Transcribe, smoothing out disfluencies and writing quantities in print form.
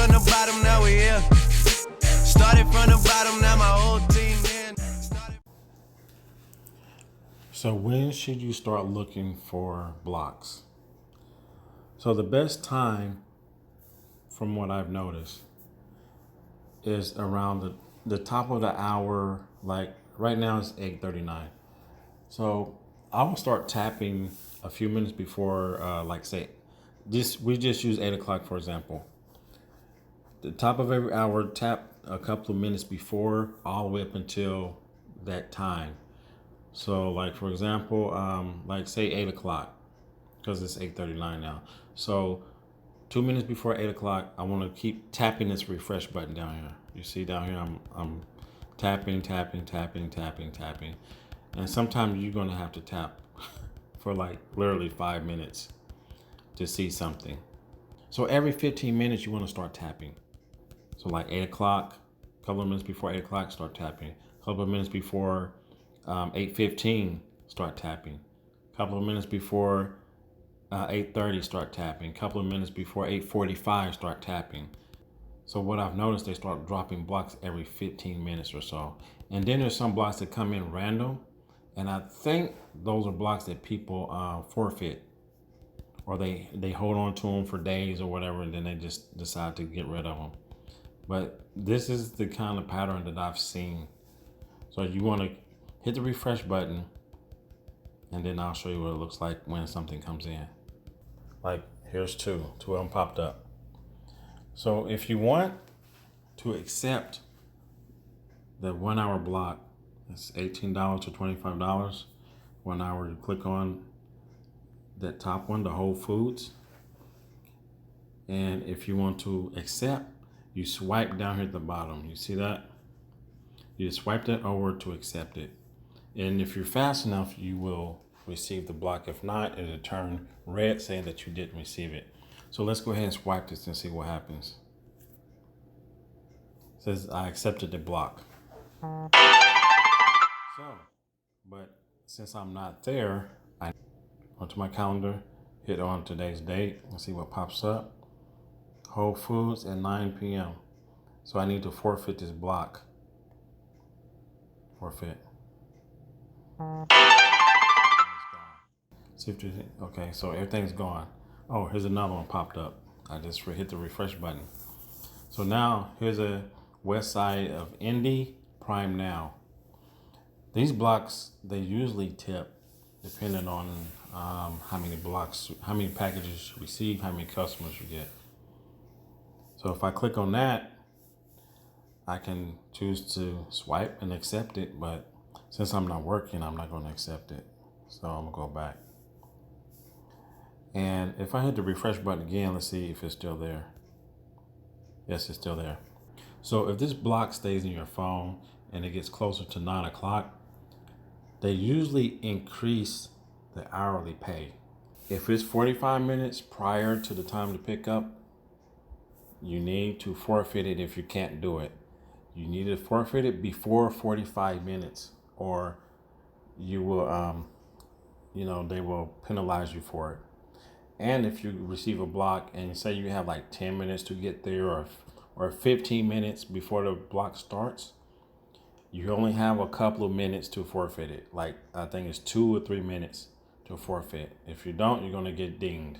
from the bottom, now we here. Started from the bottom, now my whole team in. So when should you start looking for blocks? So the best time, from what I've noticed, is around the top of the hour. Like right now it's 8:39. So I will start tapping a few minutes before, like say, we just use 8 o'clock for example. The top of every hour, tap a couple of minutes before, all the way up until that time. So like for example, like say 8 o'clock, because it's 8:39 now. So 2 minutes before 8 o'clock, I want to keep tapping this refresh button down here. You see down here, I'm tapping, tapping, tapping, tapping, tapping. And sometimes you're going to have to tap for like literally 5 minutes to see something. So every 15 minutes, you want to start tapping. So like 8 o'clock, a couple of minutes before 8 o'clock, start tapping. A couple of minutes before 8:15, start tapping. A couple of minutes before 8:30, start tapping. A couple of minutes before 8:45, start tapping. So what I've noticed, they start dropping blocks every 15 minutes or so. And then there's some blocks that come in random. And I think those are blocks that people forfeit, or they hold on to them for days or whatever, and then they just decide to get rid of them. But this is the kind of pattern that I've seen. So you want to hit the refresh button, and then I'll show you what it looks like when something comes in. Like here's two of them popped up. So if you want to accept the 1 hour block, it's $18 to $25. 1 hour, you click on that top one, the Whole Foods. And if you want to accept, you swipe down here at the bottom. You see that? You just swipe that over to accept it. And if you're fast enough, you will receive the block. If not, it'll turn red saying that you didn't receive it. So let's go ahead and swipe this and see what happens. It says I accepted the block. So, but since I'm not there, I go to my calendar, hit on today's date, and see what pops up. Whole Foods at 9 p.m. So I need to forfeit this block. Forfeit. See if there's, okay, so everything's gone. Oh, here's another one popped up. I just hit the refresh button. So now here's a west side of Indy Prime Now. These blocks, they usually tip depending on how many blocks, how many packages you receive, how many customers you get. So if I click on that, I can choose to swipe and accept it, but since I'm not working, I'm not going to accept it. So I'm going to go back. And if I hit the refresh button again, let's see if it's still there. Yes, it's still there. So if this block stays in your phone and it gets closer to 9 o'clock, they usually increase the hourly pay. If it's 45 minutes prior to the time to pick up, you need to forfeit it if you can't do it. You need to forfeit it before 45 minutes or you will, they will penalize you for it. And if you receive a block and say you have like 10 minutes to get there or 15 minutes before the block starts, you only have a couple of minutes to forfeit it. Like I think it's 2 or 3 minutes to forfeit. If you don't, you're going to get dinged.